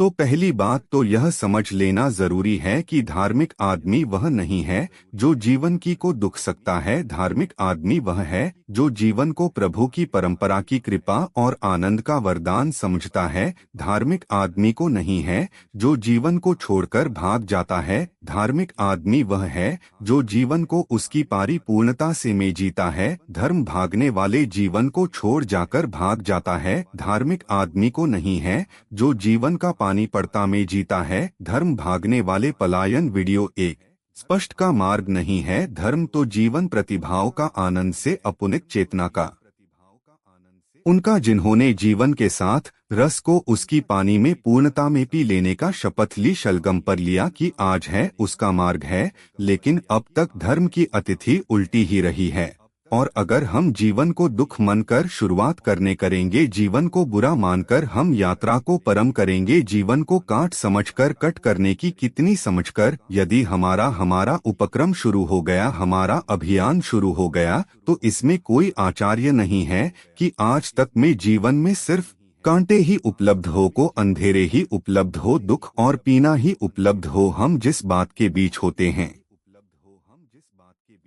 तो पहली बात तो यह समझ लेना जरूरी है कि धार्मिक आदमी वह नहीं है जो जीवन की को दुख सकता है। धार्मिक आदमी वह है जो जीवन को प्रभु की परंपरा की कृपा और आनंद का वरदान समझता है। धार्मिक आदमी को नहीं है जो जीवन को छोड़कर भाग जाता है। धार्मिक आदमी वह है जो जीवन को उसकी परिपूर्णता से में जीता है। धर्म भागने वाले जीवन को छोड़ जाकर भाग जाता है। धार्मिक आदमी को नहीं है जो जीवन का पानी पड़ता में जीता है। धर्म भागने वाले पलायन वीडियो एक स्पष्ट का मार्ग नहीं है। धर्म तो जीवन प्रतिभाओं का आनंद से अपुनित चेतना का उनका जिन्होंने जीवन के साथ रस को उसकी पानी में पूर्णता में पी लेने का शपथ ली, शलगम पर लिया कि आज है उसका मार्ग है। लेकिन अब तक धर्म की अतिथि उल्टी ही रही है। और अगर हम जीवन को दुख मानकर शुरुआत करेंगे, जीवन को बुरा मानकर हम यात्रा को परम करेंगे, जीवन को काट समझकर कट करने की कितनी समझकर यदि हमारा उपक्रम शुरू हो गया, हमारा अभियान शुरू हो गया, तो इसमें कोई आश्चर्य नहीं है कि आज तक में जीवन में सिर्फ कांटे ही उपलब्ध हो, को अंधेरे ही उपलब्ध हो, दुख और पीना ही उपलब्ध हो। हम जिस बात के बीच होते हैं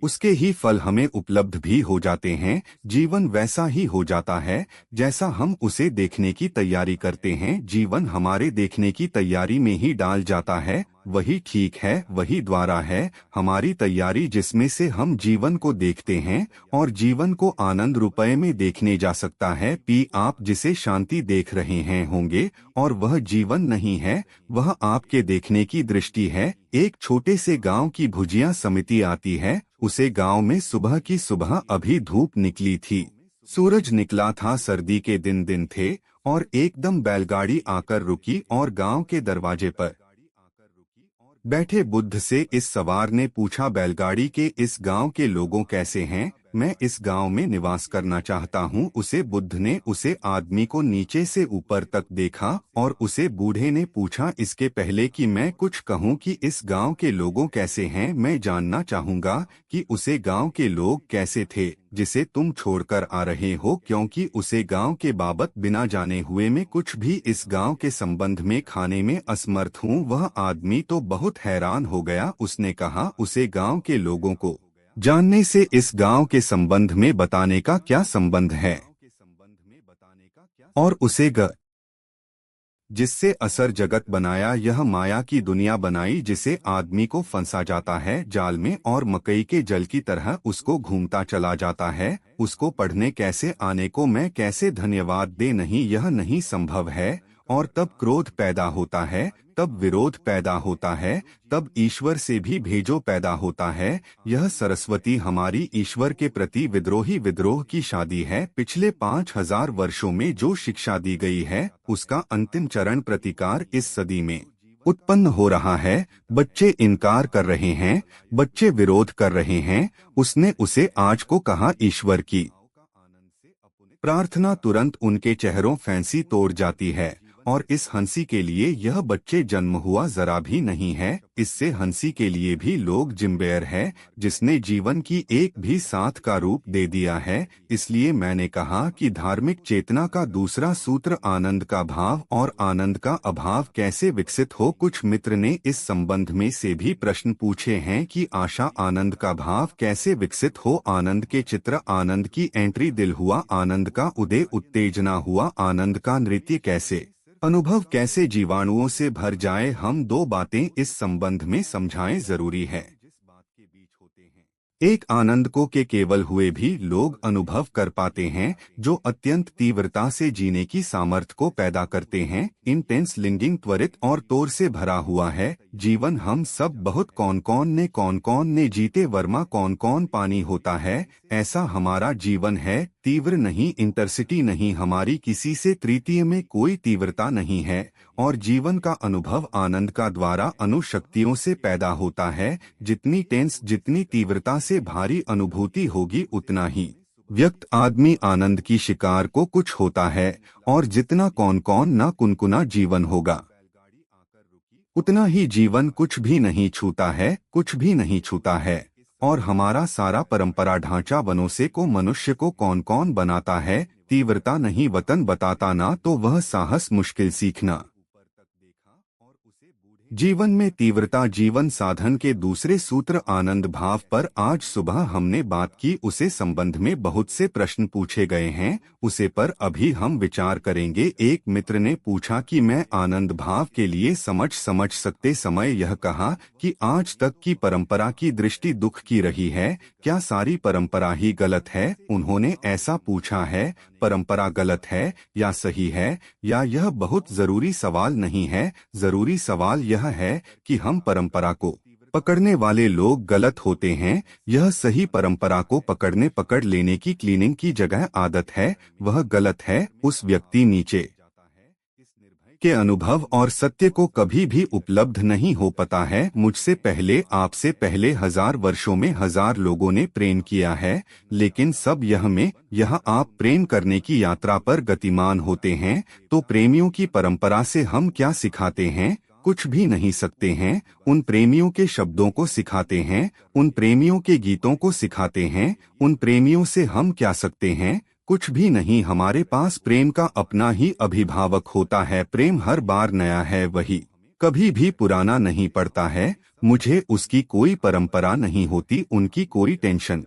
उसके ही फल हमें उपलब्ध भी हो जाते हैं। जीवन वैसा ही हो जाता है जैसा हम उसे देखने की तैयारी करते हैं। जीवन हमारे देखने की तैयारी में ही डाल जाता है। वही ठीक है, वही द्वारा है हमारी तैयारी जिसमें से हम जीवन को देखते हैं और जीवन को आनंद रुपये में देखने जा सकता है। आप जिसे शांति देख रहे हैं होंगे और वह जीवन नहीं है, वह आपके देखने की दृष्टि है। एक छोटे से गांव की भुजिया समिति आती है। उसे गांव में सुबह की सुबह अभी धूप निकली थी, सूरज निकला था, सर्दी के दिन थे और एकदम बैलगाड़ी आकर रुकी और गांव के दरवाजे पर बैठे बुद्ध से इस सवार ने पूछा, बैलगाड़ी के इस गांव के लोगों कैसे हैं? मैं इस गांव में निवास करना चाहता हूं। उसे बुद्ध ने उसे आदमी को नीचे से ऊपर तक देखा और उसे बूढ़े ने पूछा, इसके पहले कि मैं कुछ कहूं कि इस गांव के लोगों कैसे हैं, मैं जानना चाहूंगा कि उसे गांव के लोग कैसे थे जिसे तुम छोड़कर आ रहे हो, क्योंकि उसे गांव के बाबत बिना जाने हुए मैं कुछ भी इस गांव के संबंध में खाने में असमर्थ हूं। वह आदमी तो बहुत हैरान हो गया। उसने कहा, उसे गांव के लोगों को जानने से इस गांव के संबंध में बताने का क्या संबंध है? और उसे जिससे असर जगत बनाया, यह माया की दुनिया बनाई जिसे आदमी को फंसा जाता है जाल में और मकई के जल की तरह उसको घूमता चला जाता है। उसको पढ़ने कैसे आने को मैं कैसे धन्यवाद दे, नहीं, यह नहीं संभव है। और तब क्रोध पैदा होता है, तब विरोध पैदा होता है, तब ईश्वर से भी भेजो पैदा होता है। यह सरस्वती हमारी ईश्वर के प्रति विद्रोह की शादी है। पिछले 5000 वर्षों में जो शिक्षा दी गई है उसका अंतिम चरण प्रतिकार इस सदी में उत्पन्न हो रहा है। बच्चे इनकार कर रहे हैं, बच्चे विरोध कर रहे हैं। उसने उसे आज को कहा, ईश्वर की प्रार्थना तुरंत उनके चेहरों फैंसी तोड़ जाती है। और इस हंसी के लिए यह बच्चे जन्म हुआ जरा भी नहीं है। इससे हंसी के लिए भी लोग जिम्बेर है जिसने जीवन की एक भी साथ का रूप दे दिया है। इसलिए मैंने कहा कि धार्मिक चेतना का दूसरा सूत्र आनंद का भाव और आनंद का अभाव कैसे विकसित हो। कुछ मित्र ने इस संबंध में से भी प्रश्न पूछे हैं कि आशा आनंद का भाव कैसे विकसित हो, आनंद के चित्र, आनंद की एंट्री, दिल हुआ आनंद का उदय, उत्तेजना हुआ आनंद का नृत्य कैसे, अनुभव कैसे जीवाणुओं से भर जाए। हम दो बातें इस संबंध में समझाएं जरूरी है। एक, आनंद को के केवल हुए भी लोग अनुभव कर पाते हैं जो अत्यंत तीव्रता से जीने की सामर्थ्य को पैदा करते हैं। इंटेंस, लिंगिंग, त्वरित और तोर से भरा हुआ है जीवन। हम सब बहुत कौन कौन ने जीते वर्मा कौन पानी होता है, ऐसा हमारा जीवन है। तीव्र नहीं, इंटरसिटी नहीं, हमारी किसी से तृतीय में कोई तीव्रता नहीं है। और जीवन का अनुभव आनंद का द्वारा अनुशक्तियों से पैदा होता है। जितनी टेंस, जितनी तीव्रता से भारी अनुभूति होगी उतना ही व्यक्त आदमी आनंद की शिकार को कुछ होता है। और जितना कौन ना कुनकुना जीवन होगा उतना ही जीवन कुछ भी नहीं छूता है, कुछ भी नहीं छूता है। और हमारा सारा परंपरा ढांचा वनों को मनुष्य को कौन बनाता है। तीव्रता नहीं, वतन बताता ना तो वह साहस मुश्किल सीखना। जीवन में तीव्रता जीवन साधन के दूसरे सूत्र आनंद भाव पर आज सुबह हमने बात की। उसे संबंध में बहुत से प्रश्न पूछे गए हैं, उसे पर अभी हम विचार करेंगे। एक मित्र ने पूछा कि मैं आनंद भाव के लिए समझ सकते समय यह कहा कि आज तक की परंपरा की दृष्टि दुख की रही है, क्या सारी परंपरा ही गलत है? उन्होंने ऐसा पूछा है, परंपरा गलत है या सही है, या यह बहुत जरूरी सवाल नहीं है। जरूरी सवाल यह है कि हम परंपरा को पकड़ने वाले लोग गलत होते हैं। यह सही परंपरा को पकड़ लेने की क्लीनिंग की जगह आदत है, वह गलत है। उस व्यक्ति नीचे के अनुभव और सत्य को कभी भी उपलब्ध नहीं हो पाता है। मुझसे पहले, आपसे पहले 1000 वर्षों में 1000 लोगों ने प्रेम किया है, लेकिन सब यह आप प्रेम करने की यात्रा पर गतिमान होते हैं। तो प्रेमियों की परंपरा से हम क्या सिखाते हैं? कुछ भी नहीं सकते हैं। उन प्रेमियों के शब्दों को सिखाते हैं, उन प्रेमियों के गीतों को सिखाते हैं। उन प्रेमियों से हम क्या सकते हैं? कुछ भी नहीं। हमारे पास प्रेम का अपना ही अभिभावक होता है। प्रेम हर बार नया है, वही कभी भी पुराना नहीं पड़ता है। मुझे उसकी कोई परंपरा नहीं होती, उनकी कोई टेंशन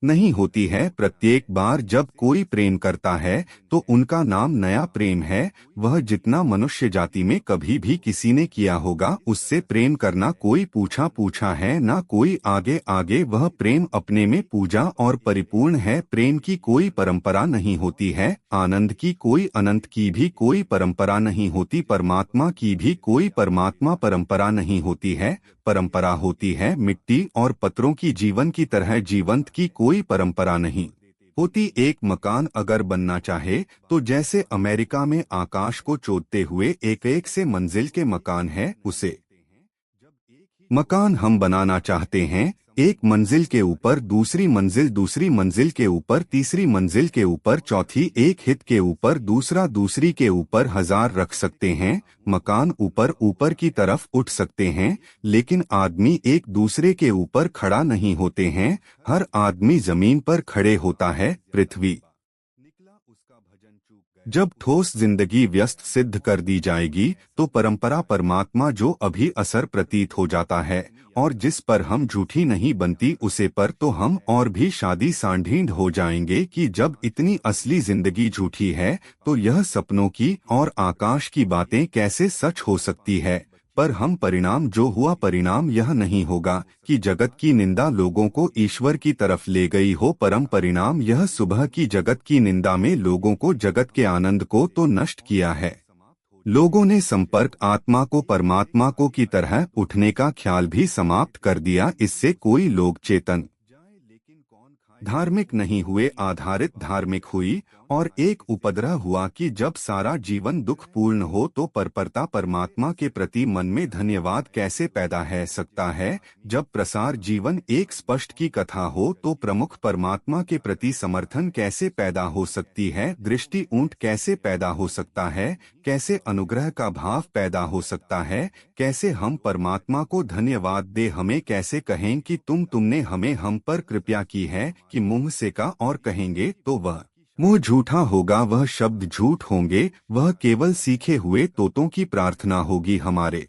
नहीं होती है। प्रत्येक बार जब कोई प्रेम करता है तो उनका नाम नया प्रेम है। वह जितना मनुष्य जाति में कभी भी किसी ने किया होगा, उससे प्रेम करना कोई पूछा है ना कोई आगे। वह प्रेम अपने में पूजा और परिपूर्ण है। प्रेम की कोई परंपरा नहीं होती है, आनंद की कोई, अनंत की भी कोई परंपरा नहीं होती, परमात्मा की भी कोई परमात्मा परंपरा नहीं होती है। परंपरा होती है मिट्टी और पत्थरों की, जीवन की तरह जीवंत की कोई परंपरा नहीं होती। एक मकान अगर बनना चाहे तो जैसे अमेरिका में आकाश को चोदते हुए एक से मंजिल के मकान है, उसे मकान हम बनाना चाहते हैं। एक मंजिल के ऊपर दूसरी मंजिल, दूसरी मंजिल के ऊपर तीसरी मंजिल के ऊपर चौथी, एक हित के ऊपर दूसरा, दूसरी के ऊपर 1000 रख सकते हैं। मकान ऊपर की तरफ उठ सकते हैं, लेकिन आदमी एक दूसरे के ऊपर खड़ा नहीं होते हैं। हर आदमी जमीन पर खड़े होता है। पृथ्वी जब ठोस जिंदगी व्यस्त सिद्ध कर दी जाएगी तो परंपरा परमात्मा जो अभी असर प्रतीत हो जाता है और जिस पर हम झूठी नहीं बनती, उसे पर तो हम और भी शादी सांढींढ हो जाएंगे कि जब इतनी असली जिंदगी झूठी है तो यह सपनों की और आकाश की बातें कैसे सच हो सकती है। पर हम परिणाम जो हुआ, परिणाम यह नहीं होगा कि जगत की निंदा लोगों को ईश्वर की तरफ ले गई हो, परम परिणाम यह सुबह की जगत की निंदा में लोगों को जगत के आनंद को तो नष्ट किया है। लोगों ने संपर्क आत्मा को परमात्मा को की तरह उठने का ख्याल भी समाप्त कर दिया। इससे कोई लोग चेतन धार्मिक नहीं हुए, आधारित धार्मिक हुई। और एक उपद्रव हुआ कि जब सारा जीवन दुख पूर्ण हो तो परपरता परमात्मा के प्रति मन में धन्यवाद कैसे पैदा है सकता है। जब प्रसार जीवन एक स्पष्ट की कथा हो तो प्रमुख परमात्मा के प्रति समर्थन कैसे पैदा हो सकती है, दृष्टि ऊंट कैसे पैदा हो सकता है, कैसे अनुग्रह का भाव पैदा हो सकता है, कैसे हम परमात्मा को धन्यवाद दे, हमें कैसे कहें कि तुमने हमें हम पर कृपया की है, कि मुंह से का और कहेंगे तो वह मुंह झूठा होगा, वह शब्द झूठ होंगे, वह केवल सीखे हुए तोतों की प्रार्थना होगी। हमारे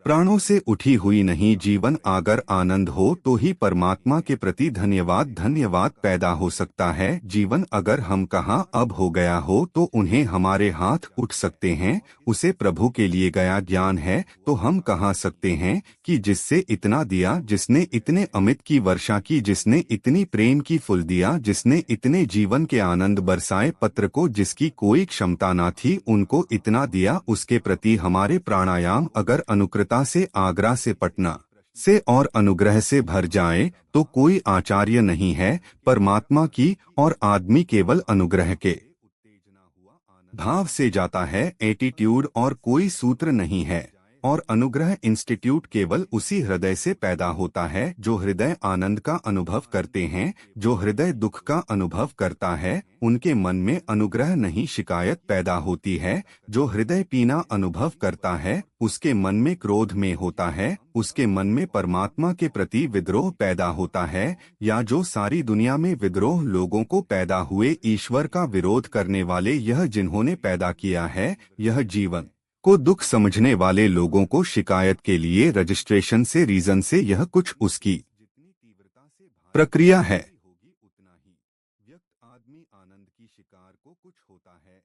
प्राणों से उठी हुई नहीं। जीवन अगर आनंद हो तो ही परमात्मा के प्रति धन्यवाद पैदा हो सकता है। जीवन अगर हम कहाँ अब हो गया हो तो उन्हें हमारे हाथ उठ सकते हैं। उसे प्रभु के लिए गया ज्ञान है तो हम कहाँ सकते हैं कि जिससे इतना दिया, जिसने इतने अमित की वर्षा की, जिसने इतनी प्रेम की फूल दिया, जिसने इतने जीवन के आनंद बरसाए, पत्र को जिसकी कोई क्षमता न थी उनको इतना दिया, उसके प्रति हमारे प्राणायाम अगर अनुकृता से, आगरा से, पटना से और अनुग्रह से भर जाए तो कोई आचार्य नहीं है परमात्मा की, और आदमी केवल अनुग्रह के भाव से जाता है। एटीट्यूड और कोई सूत्र नहीं है, और अनुग्रह इंस्टीट्यूट केवल उसी हृदय से पैदा होता है जो हृदय आनंद का अनुभव करते हैं। जो हृदय दुख का अनुभव करता है उनके मन में अनुग्रह नहीं शिकायत पैदा होती है। जो हृदय पीना अनुभव करता है उसके मन में क्रोध में होता है, उसके मन में परमात्मा के प्रति विद्रोह पैदा होता है। या जो सारी दुनिया में विद्रोह लोगों को पैदा हुए ईश्वर का विरोध करने वाले, यह जिन्होंने पैदा किया है, यह जीवन को दुख समझने वाले लोगों को शिकायत के लिए रजिस्ट्रेशन से रीजन से यह कुछ उसकी प्रक्रिया है। व्यक्त आदमी आनंद की शिकार को कुछ होता है।